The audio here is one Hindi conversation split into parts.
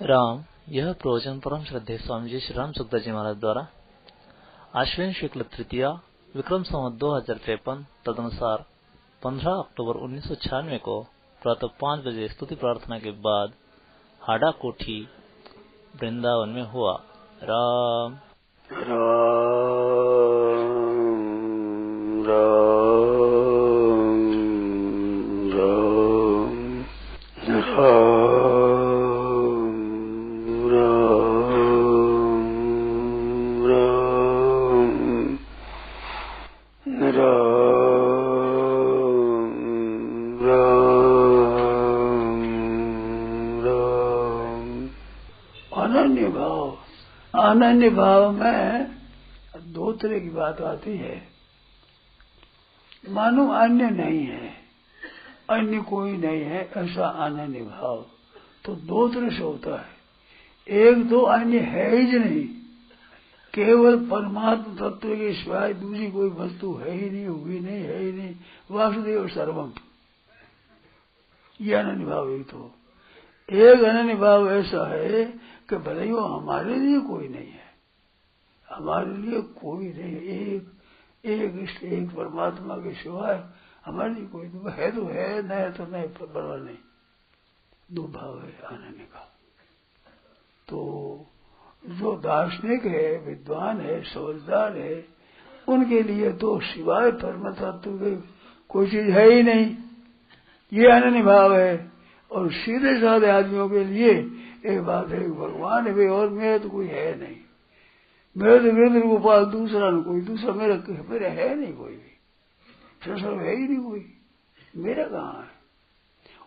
राम। यह प्रवचन परम श्रद्धेय स्वामी जी श्री राम सुखदास जी महाराज द्वारा आश्विन शुक्ल तृतीया विक्रम संवत 2053 तदनुसार 15 अक्टूबर 1996 को प्रातः 5 बजे स्तुति प्रार्थना के बाद हाड़ा कोठी वृंदावन में हुआ। राम अनन्य भाव में दो तरह की बात आती है। मानो अन्य नहीं है, अन्य कोई नहीं है, ऐसा अनन्य भाव तो दो तरह से होता है। एक तो अन्य है ही नहीं, केवल परमात्मा तत्व के सिवाय दूसरी कोई वस्तु है ही नहीं, हुई नहीं, है ही नहीं, वासुदेव सर्वम, ये अनन्य भाव। एक अनन्य भाव ऐसा है कि भले ही वो हमारे लिए कोई नहीं है, हमारे लिए कोई नहीं, एक परमात्मा के सिवाय हमारे लिए कोई नहीं है, तो है, न है तो नहीं, परवाह नहीं। दो भाव है अनन्य का। तो जो दार्शनिक है, विद्वान है, समझदार है, उनके लिए तो सिवाय परम तत्व के कोई चीज है ही नहीं, ये अनन्य भाव है। और सीधे साधे आदमियों के लिए एक बात है, भगवान है और मेरा तो कोई है नहीं, मेरे तो वीरेंद्र गोपाल दूसरा न कोई, दूसरा मेरा है नहीं कोई भी, संसार है ही नहीं कोई, मेरा कहाँ है।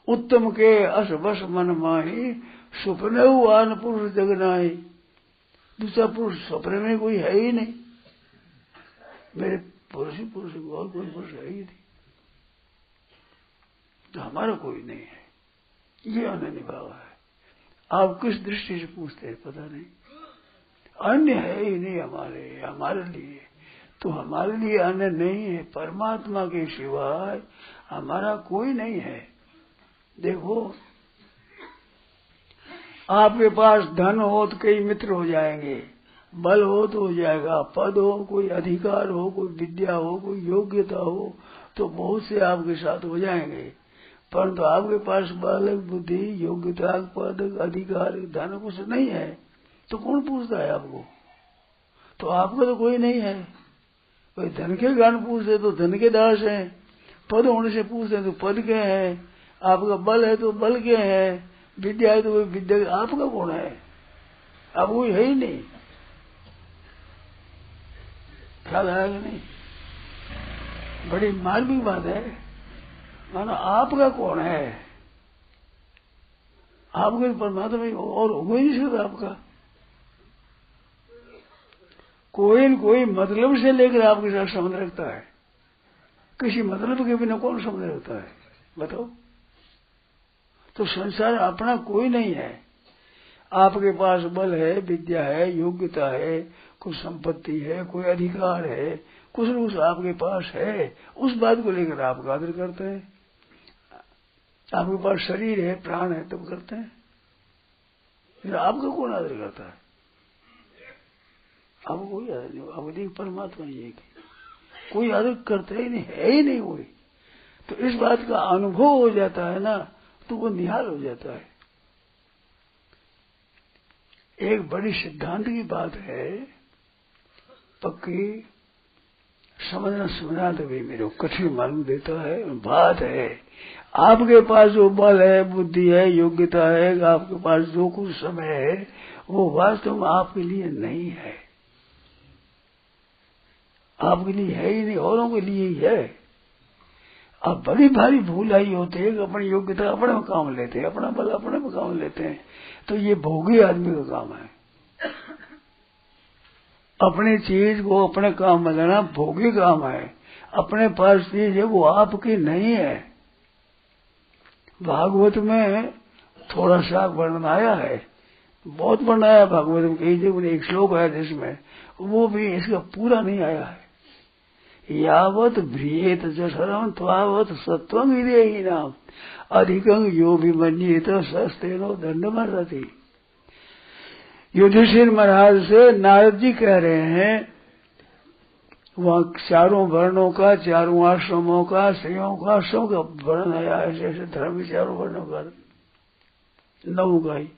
उत्तम के अस बस मन माही सुपने आन पुरुष जगनाई, दूसरा पुरुष सपने में कोई है ही नहीं, मेरे पुरुष ही पुरुष, और कोई पुरुष है ही नहीं, तो हमारा कोई नहीं है, ये अनन्य भाव है। आप किस दृष्टि से पूछते हैं पता नहीं, अन्य है ही नहीं हमारे लिए, तो हमारे लिए अन्य नहीं है, परमात्मा के सिवाय हमारा कोई नहीं है। देखो, आपके पास धन हो तो कई मित्र हो जाएंगे, बल हो तो हो जाएगा, पद हो, कोई अधिकार हो, कोई विद्या हो, कोई योग्यता हो, तो बहुत से आपके साथ हो जाएंगे। परंतु आपके पास बल, बुद्धि, योग्यता, पद, अधिकार, धन कुछ नहीं है, तो कौन पूछता है आपको? तो आपका तो कोई नहीं है। भाई धन के ज्ञान पूछते तो धन के दास हैं, पद होने से पूछते तो पद के हैं, आपका बल है तो बल के हैं, विद्या है तो वही विद्या, आपका कौन है? आप कोई है ही नहीं। ख्याल आया कि नहीं? बड़ी मार्मिक बात है। मानो आपका कौन है? आपके परमात्मा और हो ही नहीं सकता आपका। कोई न कोई मतलब से लेकर आपके साथ संबंध रखता है, किसी मतलब के बिना कौन संबंध रखता है बताओ? तो संसार अपना कोई नहीं है। आपके पास बल है, विद्या है, योग्यता है, कुछ संपत्ति है, कोई अधिकार है, कुछ न कुछ आपके पास है, उस बात को लेकर आप आदर करते हैं। आपके पास शरीर है, प्राण है, तब करते हैं। फिर आपका कौन आदर करता है? आपको कोई आदर नहीं, आपको देख परमात्मा ही है कि कोई आदर करता ही नहीं, है ही नहीं कोई। तो इस बात का अनुभव हो जाता है ना, तो वो निहाल हो जाता है। एक बड़ी सिद्धांत की बात है, पक्की समझना तो भी मेरे को कठिन मालूम देता है, बात है आपके पास जो बल है, बुद्धि है, योग्यता है, आपके पास जो कुछ समय है, वो वास्तव में आपके लिए नहीं है, आपके लिए है ही नहीं, औरों के लिए ही है। अब बड़ी भारी भूल आई होती है कि अपनी योग्यता अपने में काम लेते हैं, अपना बल अपने में काम लेते हैं, तो ये भोगी आदमी का काम है। अपनी चीज को अपने काम में लेना भोगी काम है। अपने पास चीज है वो आपकी नहीं है। भागवत में थोड़ा सा वर्णन आया है, बहुत वर्णन आया भागवत में, कई जगह एक श्लोक आया जिसमें, वो भी इसका पूरा नहीं आया है। यावत भ्रियेत जठरम त्वावत सत्वं विदेहि नाम अधिकं यो विमन्येत सस्तेनो दंडमर्हति। युधिष्ठिर महाराज से नारद जी कह रहे हैं, वहाँ चारों वर्णों का, चारों आश्रमों का, स्त्रियों का, सबका वर्णन आया। ऐसे ऐसे धर्म के चारों वर्णों का, नौ का ही।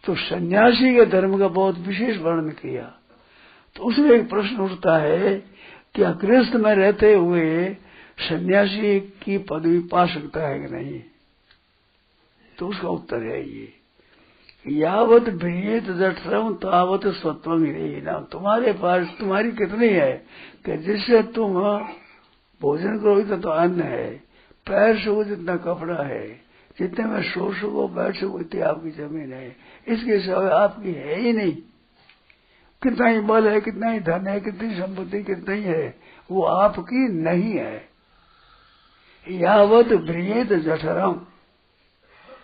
तो सन्यासी के धर्म का बहुत विशेष वर्णन किया। तो उसमें एक प्रश्न उठता है, क्या गृहस्थ में रहते हुए सन्यासी की पदवी पा सकता है कि नहीं? तो उसका उत्तर है ये, यावत भ्रियेत जठरम तावत स्वत्वम ही नाम। तुम्हारे पास तुम्हारी कितनी है कि जिससे तुम भोजन करो इतना तो अन्न है, पैर सको जितना कपड़ा है, जितने में सो सको बैठ सको इतनी आपकी जमीन है, इसके सिवाय आपकी है ही नहीं। कितना ही बल है, कितना ही धन है, कितनी संपत्ति कितनी है, वो आपकी नहीं है। यावत भ्रियेत जठरम,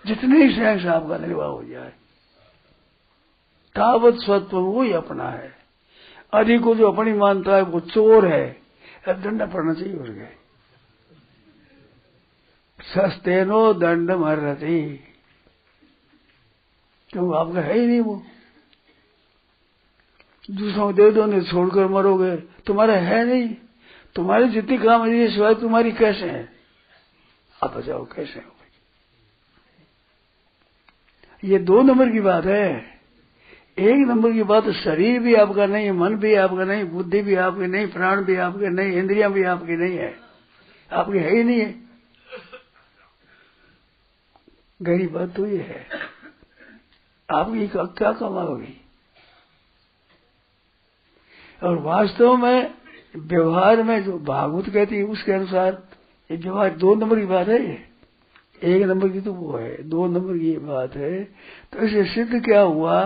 जितने ही सहस आपका निर्वाह हो जाए, तावत स्वत्व वो ही अपना है। अधिक को जो अपनी मानता है वो चोर है, दंड पड़ना चाहिए उसके। सस्तेनो दंड मरती, क्यों आपका है ही नहीं वो। दूसरों को दे दो, नहीं छोड़कर मरोगे, तुम्हारा है नहीं। तुम्हारी जितनी काम है सिवाय तुम्हारी कैसे है? आप बताओ कैसे हो? ये 2 नंबर की बात है। 1 नंबर की बात, शरीर भी आपका नहीं, मन भी आपका नहीं, बुद्धि भी आपकी नहीं, प्राण भी आपके नहीं, इंद्रियां भी आपकी नहीं है, आपकी है ही नहीं है। गहरी बात तो ये है, आपकी क्या कमाओगी? और वास्तव में व्यवहार में जो भागवत कहती है उसके अनुसार ये व्यवहार 2 नंबर की बात है। ये 1 नंबर की तो वो है, 2 नंबर की ये बात है। तो इसे सिद्ध क्या हुआ,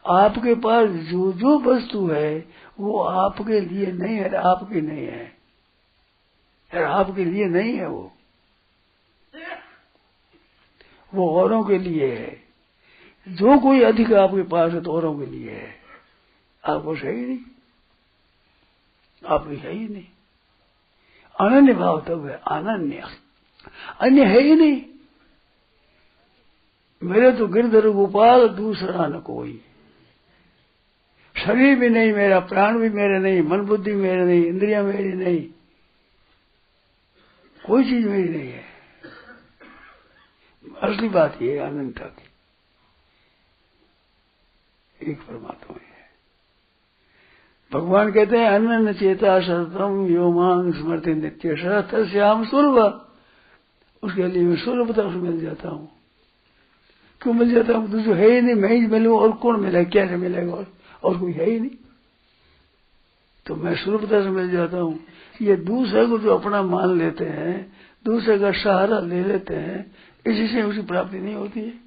आपके पास जो जो वस्तु है वो आपके लिए नहीं है, आपकी नहीं है, आपके लिए नहीं है, वो औरों के लिए है। जो कोई अधिक आपके पास है तो औरों के लिए है, आपको सही नहीं, आपकी है ही नहीं। अनन्य भाव तब है, अनन्य, अन्य है ही नहीं। मेरे तो गिरधर गोपाल दूसरा न कोई। शरीर भी नहीं मेरा, प्राण भी मेरे नहीं, मन बुद्धि मेरे नहीं, इंद्रियां मेरी नहीं, कोई चीज मेरी नहीं है। असली बात ये अनंता की, एक परमात्मा है। भगवान कहते हैं अनन्य चेता सततम यो मां स्मृति नित्य श्याम सुलभ। उसके लिए मैं सुलभता से मिल जाता हूँ। क्यों मिल जाता हूँ? दूसरा है ही नहीं, मैं ही मिलूँ और कौन मिलेगा, कैसे मिलेगा, और कोई है ही नहीं, तो मैं सुलभता से मिल जाता हूँ। ये दूसरे को जो अपना मान लेते हैं, दूसरे का सहारा ले लेते हैं, इसी से उसकी प्राप्ति नहीं होती है।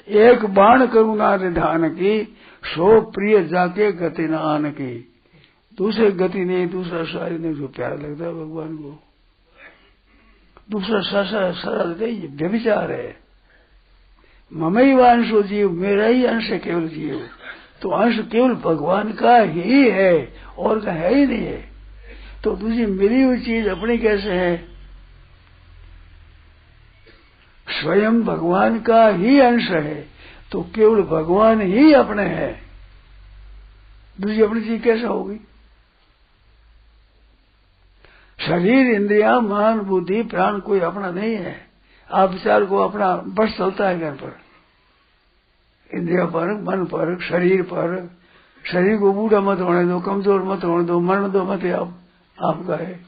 एक बाण करुणा निधान की, सो प्रिय जाके गति न आन की। दूसरे गति नहीं, दूसरा सहारा नहीं, जो प्यारा लगता है भगवान को, दूसरा सहारा देते, ये व्यभिचार है। ममई अंशो जीव, मेरा ही अंश है केवल जीव, तो अंश केवल भगवान का ही है, और का है ही नहीं है। तो दूसरी मिली हुई चीज अपनी कैसे है? स्वयं भगवान का ही अंश है, तो केवल भगवान ही अपने हैं, दूसरी अपनी चीज कैसे होगी? शरीर, इंद्रिया, मन, बुद्धि, प्राण कोई अपना नहीं है। आप विचार को अपना बस चलता है घर पर, इंद्रिया पर, मन पर, शरीर पर। शरीर को बूढ़ा मत होने दो, कमजोर मत होने दो, मरण दो मत, आपका है।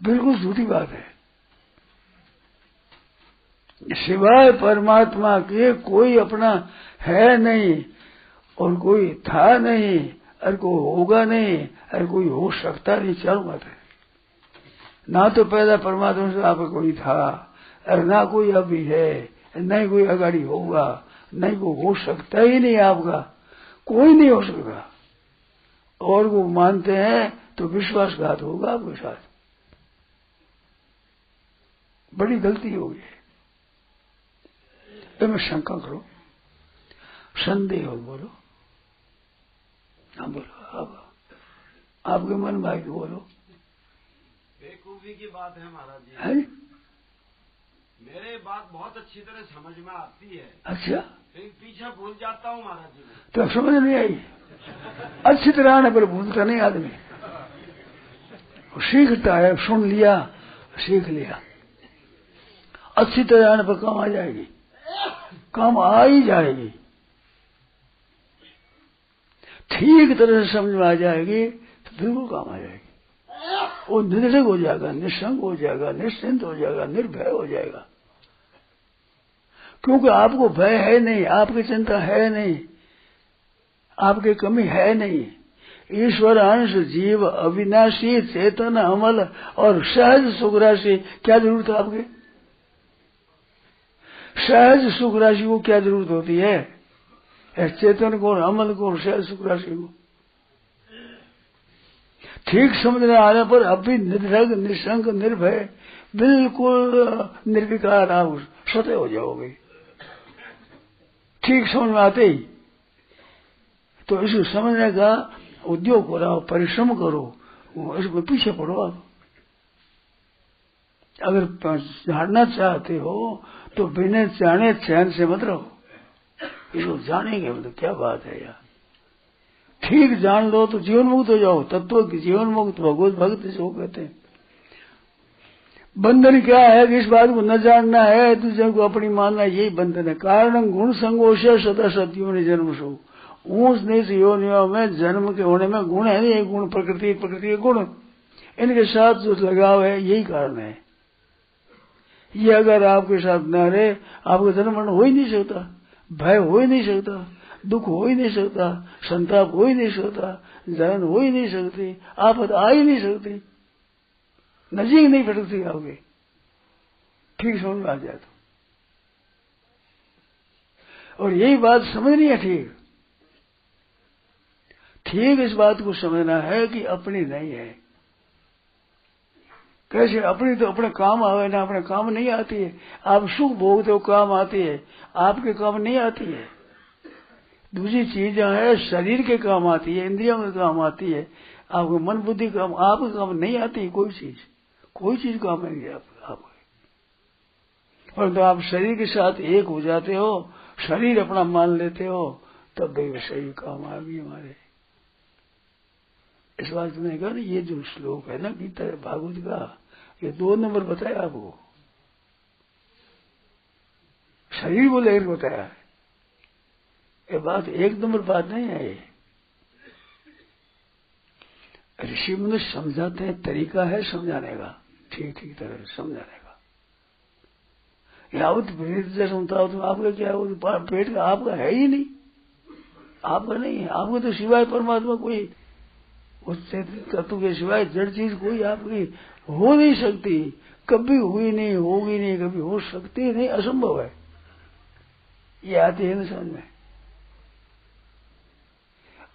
बिल्कुल झूठी बात है। सिवाय परमात्मा के कोई अपना है नहीं, और कोई था नहीं, और कोई होगा नहीं, और कोई हो सकता नहीं। चालू बात है। ना तो पैदा परमात्मा से आपका कोई था, और ना कोई अभी है, नहीं कोई अगाड़ी होगा, नहीं कोई हो सकता ही नहीं। आपका कोई नहीं हो सकता, और वो मानते हैं तो विश्वासघात होगा आपके साथ, बड़ी गलती होगी। तो मैं शंका करो, संदेह हो, बोलो। हाँ बोलो, आपके मन में आएगी बोलो। बेवकूफी की बात है महाराज जी। है? मेरे बात बहुत अच्छी तरह समझ में आती है। अच्छा, लेकिन पीछे भूल जाता हूँ महाराज जी। तो समझ नहीं आई। अच्छी तरह आने पर भूलता नहीं आदमी, सीखता है। सुन लिया, सीख लिया, अच्छी तरह आने पर काम आ जाएगी, काम आ ही जाएगी। ठीक तरह से समझ में आ जाएगी तो बिल्कुल काम आ जाएगी। वो निर्भय हो जाएगा, निसंग हो जाएगा, निश्चिंत हो जाएगा, निर्भय हो जाएगा। क्योंकि आपको भय है नहीं, आपकी चिंता है नहीं, आपकी कमी है नहीं। ईश्वर अंश, जीव, अविनाशी, चेतन, अमल और सहज सुख राशि। क्या जरूरत है आपकी? सहज सुख राशि को क्या जरूरत होती है? चेतन को, अमल को, सहज सुख राशि को ठीक समझने आने पर अभी निर्भय, निशंक, निर्भय, बिल्कुल निर्विकार आप स्वतः हो जाओगे। ठीक समझ में आते ही तो इसको समझने का उद्योग करो, परिश्रम करो, इसमें पीछे पड़ो। आप अगर जानना चाहते हो तो बिना जाने चैन से मत रहो। इसको जानेंगे मतलब क्या बात है यार। ठीक जान लो तो जीवन मुक्त हो जाओ। तत्व की जीवन मुक्त भगवत भक्त जो कहते हैं। बंधन क्या है कि इस बात को न जानना है, दूसरे को अपनी मानना, यही बंधन है। कारण गुण संगोश सदा सत्यों ने जन्म सो। ऊंच नीच योनियों में जन्म के होने में गुण है नहीं, गुण प्रकृति, प्रकृति के गुण, इनके साथ जो लगाव है यही कारण है। ये अगर आपके साथ न रहे आपका जन्म मरण हो ही नहीं सकता, भय हो ही नहीं सकता, दुख हो ही नहीं सकता, संताप हो ही नहीं सकता, जलन हो ही नहीं सकती, आफत आ ही नहीं सकती, नजीक नहीं फटकती आपके। ठीक समझ में आ जाए तो। और यही बात समझनी है। ठीक ठीक इस बात को समझना है कि अपनी नहीं है। कैसे अपनी? तो अपने काम आवे ना, अपने काम नहीं आती है। आप सुख भोगते हो, काम आती है, आपके काम नहीं आती है। दूसरी चीजें है शरीर के काम आती है, इंद्रियों के काम आती है, आपको मन बुद्धि काम, आपके काम नहीं आती है। कोई चीज काम नहीं है आपको। परंतु आप शरीर के साथ एक हो जाते हो, शरीर अपना मान लेते हो, तब भी शरीर काम आ गई हमारे। इस बात में कहा ना, ये जो श्लोक है ना गीता भागवत का, ये 2 नंबर बताया आपको। शरीर को लेकर बताया है, ये बात 1 नंबर बात नहीं है। ये ऋषि मुनि समझाते हैं, तरीका है समझाने का, ठीक ठीक तरह से समझाने का। यावत जैसे सुनता हो तो आपका क्या हो, पेट का आपका है ही नहीं, आपका नहीं है। आपको तो सिवाय परमात्मा कोई, उस तत्व के सिवाय जड़ चीज कोई आपकी हो नहीं सकती, कभी हुई नहीं, होगी नहीं, कभी हो सकती नहीं, असंभव है। ये आती है ना समझ में।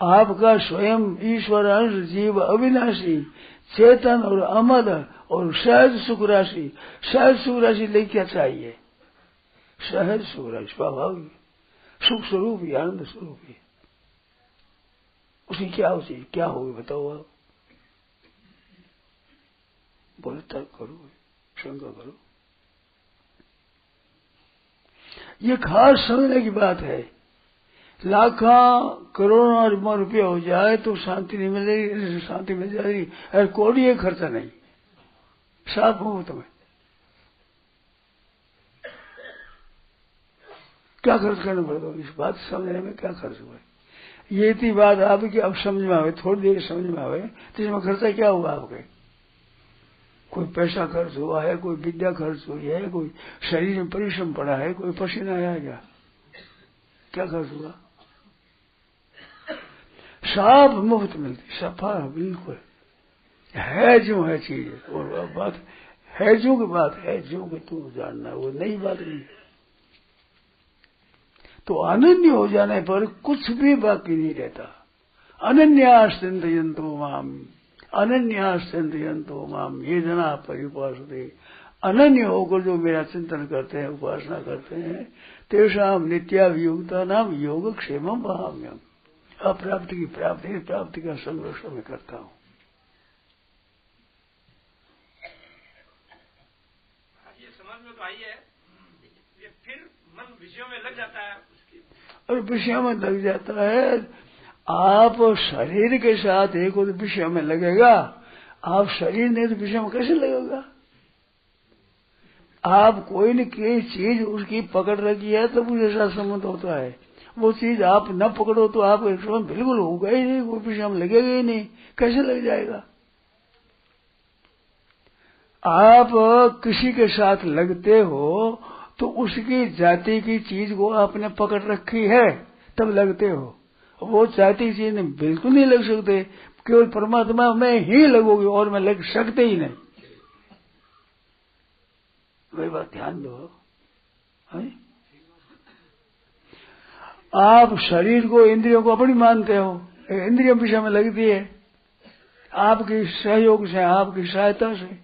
आपका स्वयं ईश्वर अंश, जीव, अविनाशी, चेतन और अमर और सहज सुख राशि। सहज सुख राशि ले क्या चाहिए? सहज सुख राशि स्वाभाविक सुख स्वरूप ही, आनंद स्वरूप ही। उसकी क्या होती, क्या होगी बताओ आप? बोले तर्क करो, शंका करो। ये खास समझने की बात है। लाखों करोड़ों रुपया हो जाए तो शांति नहीं मिलेगी, शांति मिल जाएगी, अरे कोड़ी खर्चा नहीं, साफ मुफ्त में। क्या खर्च करना पड़ेगा? इस बात समझने में क्या खर्च हुआ? ये थी बात आपकी अब समझ में आवे, थोड़ी देर समझ में आवे तो इसमें खर्चा क्या हुआ आपके? कोई पैसा खर्च हुआ है, कोई विद्या खर्च हुई है, कोई शरीर में परिश्रम पड़ा है, कोई पसीना आया क्या खर्च हुआ? साफ मुफ्त मिलती, सफा बिल्कुल है जो है चीज। और बात है जो की बात है, जो कि तू जानना, वो नई बात नहीं। तो अनन्य हो जाने पर कुछ भी बाकी नहीं रहता। अनन्यास चिंतयन्तो माम, अनन्यास चिंतयन्तो माम ये जना परिउपासते। अनन्य होकर जो मेरा चिंतन करते हैं, उपासना करते हैं, तेषाम नित्याभियोगता नाम योग क्षेमम वहाम्यम। अप्राप्ति की प्राप्ति का संघर्ष में करता हूँ। ये समझ में तो आई है, विषयों में लग जाता है उसकी। और विषय में लग जाता है। आप शरीर के साथ एक और विषय में लगेगा, आप शरीर नहीं तो विषय में कैसे लगेगा? आप कोई न कोई चीज उसकी पकड़ रखी है तब उसके साथ संबंध होता है। वो चीज आप न पकड़ो तो आप एक समय बिल्कुल होगा ही नहीं, वो विषय में लगेगा ही नहीं, कैसे लग जाएगा? आप किसी के साथ लगते हो तो उसकी जाति की चीज को आपने पकड़ रखी है तब लगते हो। वो जाति की चीज में बिल्कुल नहीं लग सकते, केवल परमात्मा में ही लगोगे और में लग सकते ही नहीं। वही बात ध्यान दो है? आप शरीर को इंद्रियों को अपनी मानते हो, इंद्रियों विषय में लगती है, आपकी सहयोग से आपकी सहायता से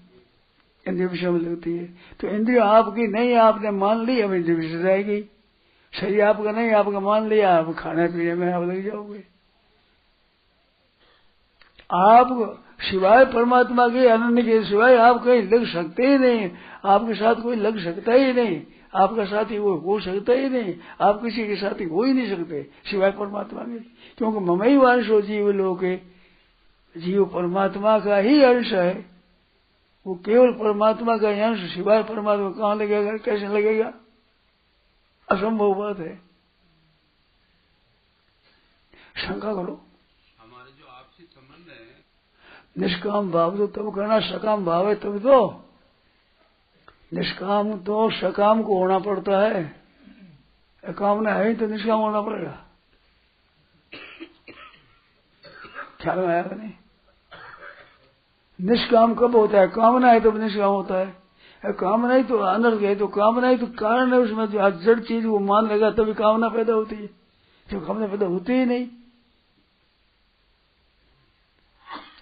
इंद्रिय विषय में लगती है। तो इंद्रिय आपकी नहीं, आपने मान ली, अब इंद्रिय विषय जाएगी। शरीर आपका नहीं, आपका मान लिया, आप खाने पीने में आप लग जाओगे। आप सिवाय परमात्मा के अनन्य के सिवाय आप कहीं लग सकते ही नहीं, आपके साथ कोई लग सकता ही नहीं, आपका साथी वो हो सकता ही नहीं, आप किसी के साथी हो ही नहीं सकते सिवाय परमात्मा के। क्योंकि ममई वांशो जीव लोके, जीव परमात्मा का ही अंश है, वो केवल परमात्मा का अंश, सिवाय परमात्मा कहाँ लगेगा, कैसे लगेगा? असंभव बात है। शंका करो। हमारे जो आपसी संबंध है, निष्काम भाव तो तब करना, सकाम भाव है तब तो। निष्काम तो सकाम को होना पड़ता है, कामना है तो निष्काम होना पड़ेगा। ख्याल में आया नहीं? निष्काम कब होता है? कामना है तब निष्काम होता है। कामना ही तो अनर्थ है, तो कामना ही तो कारण है, उसमें जो जड़ चीज वो मान लेगा तभी कामना पैदा होती है, जो कामना पैदा होती ही नहीं।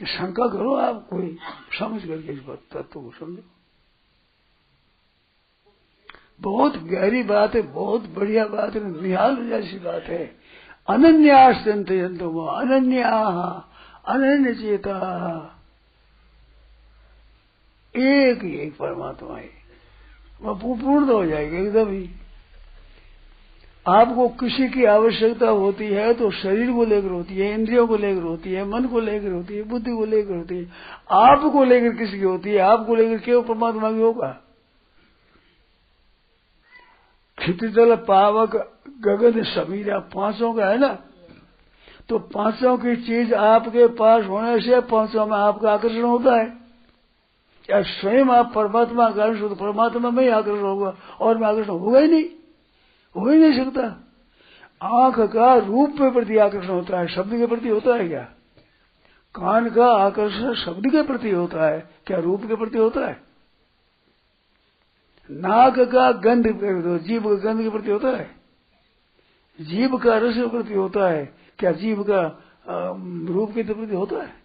शंका करो आप, कोई समझ करके इस बात तत्व को समझो। बहुत गहरी बात है, बहुत बढ़िया बात है, निहाल जैसी बात है। अनन्यास्यन्त यंतो अनन्या अनन्य चेता, एक ही एक परमात्मा है, वह पूर्ण हो जाएगी एकदम ही। आपको किसी की आवश्यकता होती है तो शरीर को लेकर होती है, इंद्रियों को लेकर होती है, मन को लेकर होती है, बुद्धि को लेकर होती है। आपको लेकर किसकी होती है? आपको लेकर केवल परमात्मा की होगा। क्षितिजल पावक गगन समीरा पांचों का है ना, तो पांचों की चीज आपके पास होने से पांचों में आपका आकर्षण होता है। या स्वयं आप परमात्मा का अंश हो तो परमात्मा में ही आकर्षण होगा, और में आकर्षण होगा ही नहीं, हो ही नहीं सकता। आंख का रूप के प्रति आकर्षण होता है, शब्द के प्रति होता है क्या? कान का आकर्षण शब्द के प्रति होता है क्या, रूप के प्रति होता है? नाक का गंध, जीभ का गंध के प्रति होता है? जीभ का रस के प्रति होता है क्या, जीभ का रूप के प्रति होता है?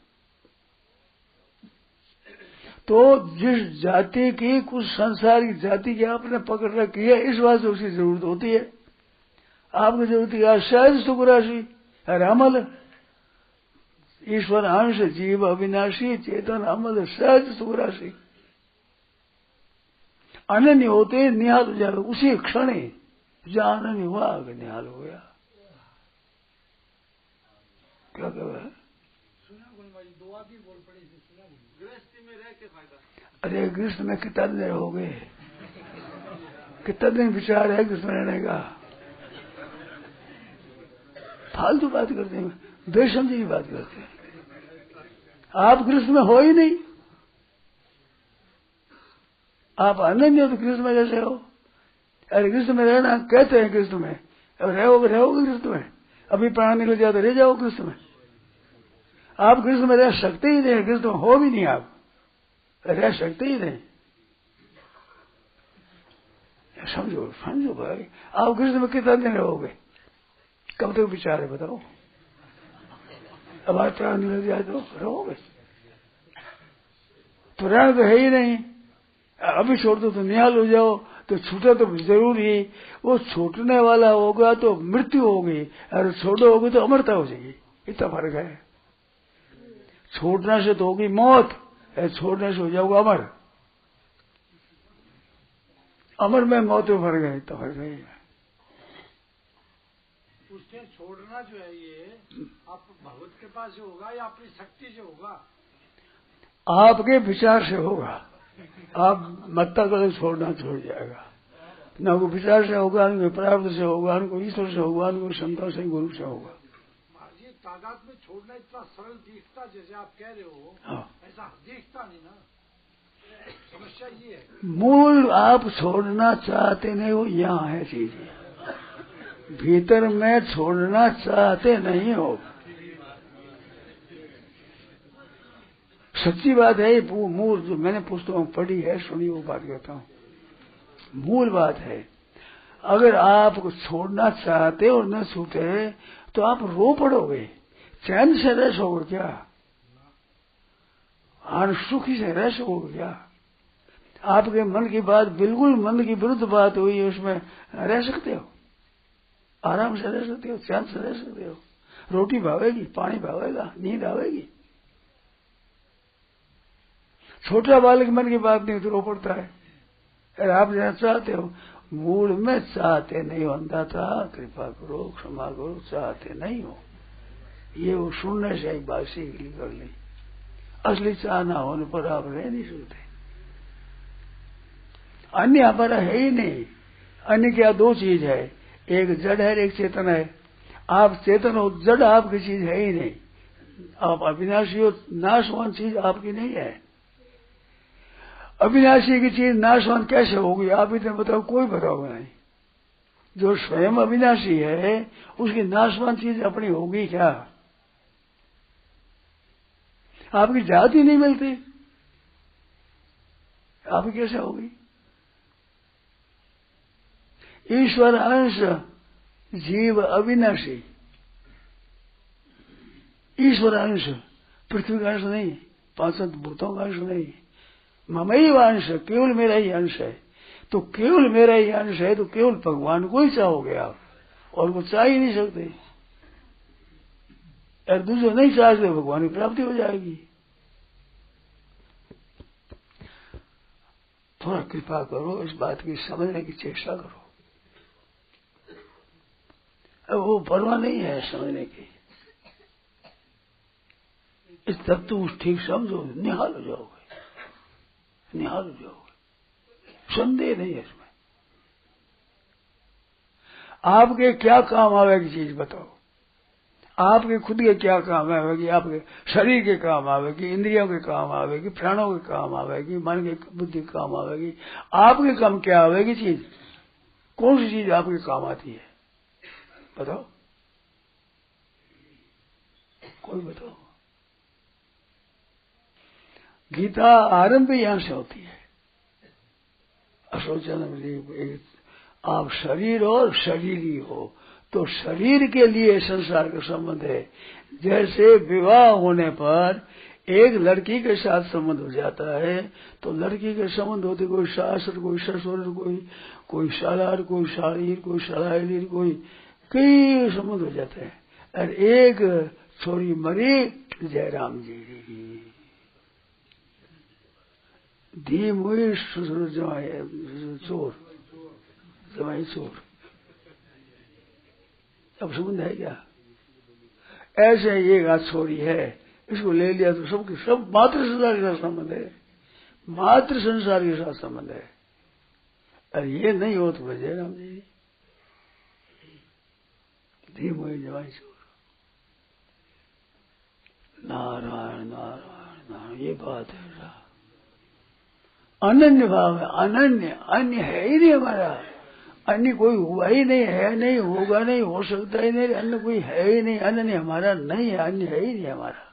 तो जिस जाति की, कुछ संसार की जाति की आपने पकड़ रखी है, इस बात से उसकी जरूरत होती है। आपकी जरूरत है सहज सुख राशि, अमल ईश्वर अंश, जीव अविनाशी, चेतन अमल सहज सुख राशि। अनन्य होते निहाल हो जाएगा उसी क्षण ही, जहां अनन्य हुआ निहाल हो गया। क्या कह रहा है? अरे कृष्ण में कितना दिन रहोगे, कितना दिन विचार है कृष्ण में रहने का? फालतू बात करते हैं, बेसमझी की बात करते हैं। आप कृष्ण में हो ही नहीं, आप अनन्य हो तो कृष्ण में कैसे हो? अरे कृष्ण में रहना कहते हैं, कृष्ण में अब रहोगे कृष्ण में, अभी प्राण निकल जाए तो रह जाओ कृष्ण में। आप कृष्ण में रह सकते ही नहीं, कृष्ण में हो भी नहीं, आप रह सकते ही नहीं। समझो समझो भाई, आप कृष्ण में कितना दिन रहोगे, कब तक विचार है बताओ? अब आज प्राण निकल जाए तो रहोगे, तो रहना तो है ही नहीं। अभी छोड़ दो तो निहाल हो जाओ, तो छूटा तो जरूर ही। वो छूटने वाला होगा तो मृत्यु होगी, और छोड़ोगे तो अमरता हो जाएगी। इतना फर्क है। छोड़ने से तो होगी मौत, छोड़ने से हो जाओगे अमर। अमर में मौत में फर्क है, इतना फर्क है। पूछते हैं छोड़ना जो है ये आप भगवत कृपा से होगा या अपनी शक्ति से होगा? आपके विचार से होगा। आप मत्ता कर छोड़ना छोड़ जाएगा, न को विचार से होगा, न को प्रारब्ध से होगा, न को ईश्वर से होगा, न को क्षमता से गुरु से होगा। ये तादाद में छोड़ना इतना सरल दिखता जैसे आप कह रहे हो, हाँ। ऐसा दिखता नहीं ना। समस्या ये है मूल आप छोड़ना चाहते नहीं हो, यहाँ है चीज। भीतर में छोड़ना चाहते नहीं हो। सच्ची बात है, वो मूल जो मैंने पुस्तकों में पढ़ी है, सुनी, वो बात कहता हूँ, मूल बात है। अगर आप छोड़ना चाहते और न छूटे तो आप रो पड़ोगे, चैन से रह सकोगे क्या? सुखी से रह सकोगे क्या? आपके मन की बात बिल्कुल मन की विरुद्ध बात हुई, उसमें रह सकते हो? आराम से रह सकते हो, चैन से रह सकते हो? रोटी भावेगी, पानी भावेगा, नींद आवेगी? छोटा बालक मन की बात नहीं तो रो पड़ता है। अगर आप जहाँ चाहते हो, मूड में चाहते नहीं हो, अंधाता कृपा करो, क्षमा करो, चाहते नहीं हो, ये वो सुनने से एक बात सीख ली, कर ली। असली चाहना होने पर आप रह नहीं सकते। अन्य हमारा है ही नहीं। अन्य क्या? दो चीज है, एक जड़ है, एक चेतन है। आप चेतन हो, जड़ आपकी चीज है ही नहीं। आप अविनाशी हो, नाशवान चीज आपकी नहीं है। अविनाशी की चीज नाशवान कैसे होगी? आप इतने बताओ, कोई बताओगे नहीं। जो स्वयं अविनाशी है उसकी नाशवान चीज अपनी होगी क्या? आपकी जात ही नहीं मिलती, आपकी कैसे होगी? ईश्वर अंश, जीव अविनाशी। ईश्वर अंश, पृथ्वी का अंश नहीं, पांच भूतों का अंश नहीं, ममई अंश, केवल मेरा ही अंश है। तो केवल मेरा ही अंश है तो केवल भगवान को ही चाहोगे आप, और वो चाह ही नहीं सकते। और दूसरे नहीं चाहते, भगवान की प्राप्ति हो जाएगी। थोड़ा कृपा करो, इस बात की समझने की चेष्टा करो। अब वो परवाह नहीं है समझने की। इस तत्व ठीक समझो, निहाल हो जाओगे, निहाल हो जाओगे, संदेह नहीं है इसमें। आपके क्या काम आवेगी चीज बताओ? आपके खुद के क्या काम आवेगी? आपके शरीर के काम आवेगी, इंद्रियों के काम आवेगी, प्राणों के काम आवेगी, मन के बुद्धि के काम आवेगी। आपके काम क्या आवेगी चीज? कौन सी चीज आपके काम आती है बताओ? कोई बताओ। गीता आरंभ यहां से होती है। असोचन आप शरीर और शरीरी हो, तो शरीर के लिए संसार का संबंध है। जैसे विवाह होने पर एक लड़की के साथ संबंध हो जाता है, तो लड़की के संबंध होते कोई शास्त्र, कोई ससुर, कोई सालार, कोई शारीर, कोई सलाइलीर, कोई कई संबंध हो जाते हैं। और एक छोरी मरी, जयराम जी धीम हुई, ससुर जमाई चोर, जमाई चोर। अब संबंध है क्या? ऐसे एक छोरी है, इसको ले लिया तो सबके सब मातृ संसार के साथ संबंध है, मातृ संसार के साथ संबंध है। और ये नहीं हो तो जयराम जी धीम हुई, जमाई चोर। नारायण नारायण नारायण, ये बात है। अनन्य भाव है, अनन्य, अन्य है ही नहीं हमारा। अन्य कोई हुआ ही नहीं, है नहीं, होगा नहीं, हो सकता ही नहीं। अन्य कोई है ही नहीं, अन्य हमारा नहीं है, अन्य है ही नहीं हमारा।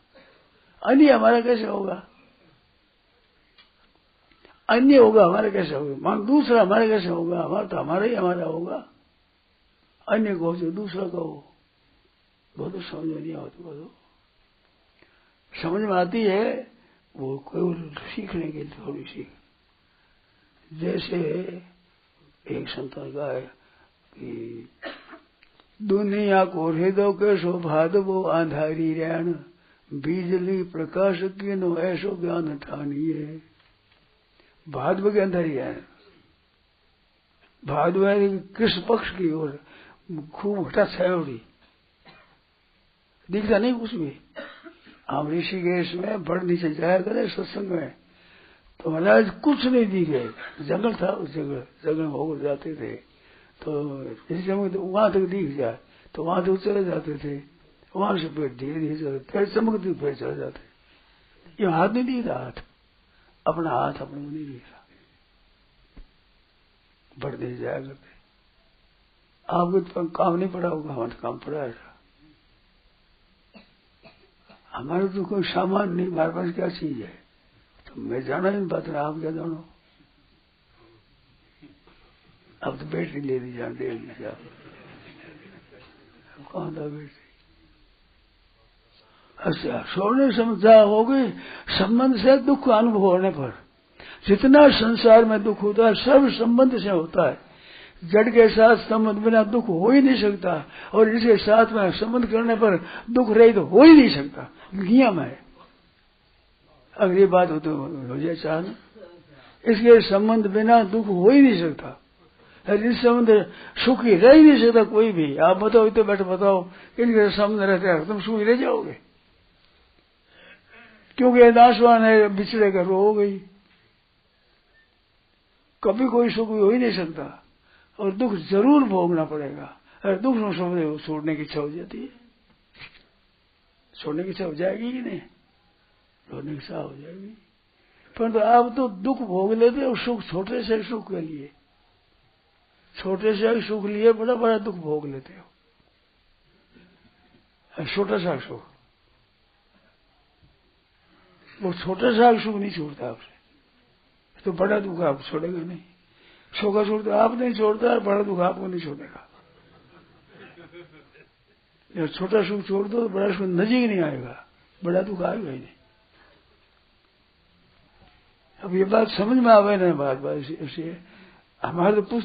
अन्य हमारा कैसे होगा? अन्य होगा हमारा कैसे होगा? मान दूसरा हमारा कैसे होगा? हमारा तो हमारा ही हमारा होगा। अन्य को जो दूसरा कहो, वो तो समझ में नहीं आती। वो तो समझ में आती है, वो कोई सीखने के लिए थोड़ी सीख। जैसे एक संतन का है कि दुनिया को हृदय के शोभाद वो आंधारी रैन, बिजली प्रकाश की नो ऐसो ज्ञान ठानी है। भादव के अंदर ही है। भादव कृष्ण पक्ष की ओर, खूब घटा छायोड़ी, दिखता नहीं कुछ भी। हम ऋषिकेश में बड़ नीचे जाया करे सत्संग में, तो महाराज कुछ नहीं दिखे, जंगल था उस जंगल में होकर जाते थे, तो इस समय तो वहां तक दिख जाए तो वहां तक चले जाते थे, वहां से पेट धीरे धीरे चले, फिर चमकते फिर चले जाते। ये हाथ नहीं दिखता, हाथ अपना हाथ अपने को नहीं दिखता, बढ़ते जाया करते। आपको तो काम नहीं पड़ा होगा, हमारे काम पड़ा है। हमारे तो कोई सामान नहीं, हमारे पास क्या चीज है, तो मैं जाना नहीं बात रहा, आप क्या जानो। अब तो बैटरी ले दी जान, दे दी जान, कौन था बैटरी। अच्छा, सोने समझा हो गई। संबंध से दुख अनुभव होने पर जितना संसार में दुख होता है सब संबंध से होता है। जड़ के साथ संबंध बिना दुख हो ही नहीं सकता, और इसके साथ में संबंध करने पर दुख रही तो हो ही नहीं सकता, नियम है। अगर ये बात हो तो हो जाए चाह, इसके संबंध बिना दुख हो ही नहीं सकता, इस संबंध सुखी रह ही नहीं सकता कोई भी। आप बताओ, तो बैठ बताओ, इनके संबंध रहते हैं तुम सुखी रह जाओगे, क्योंकि नाशवान है, बिछड़े का रो हो गई, कभी कोई सुखी हो ही नहीं सकता, और दुख जरूर भोगना पड़ेगा। अरे दुख न समझे छोड़ने की इच्छा हो जाती है, छोड़ने की इच्छा हो जाएगी कि नहीं, छोड़ने की इच्छा हो जाएगी। परंतु आप तो दुख भोग लेते हो, सुख छोटे से सुख के लिए, छोटे से सुख लिए बड़ा बड़ा दुख भोग लेते हो। छोटा सा सुख, वो छोटा सा सुख नहीं छोड़ता आपसे, तो बड़ा दुख आप छोड़ेगा नहीं। छोटा छोड़ता आप नहीं छोड़ता, बड़ा दुख आपको नहीं छोड़ेगा। जब छोटा सुख छोड़ दो तो बड़ा सुख नजीक नहीं आएगा, बड़ा दुख आएगा ही नहीं। अब ये बात समझ में आवे ना, बात ऐसी हमारे तो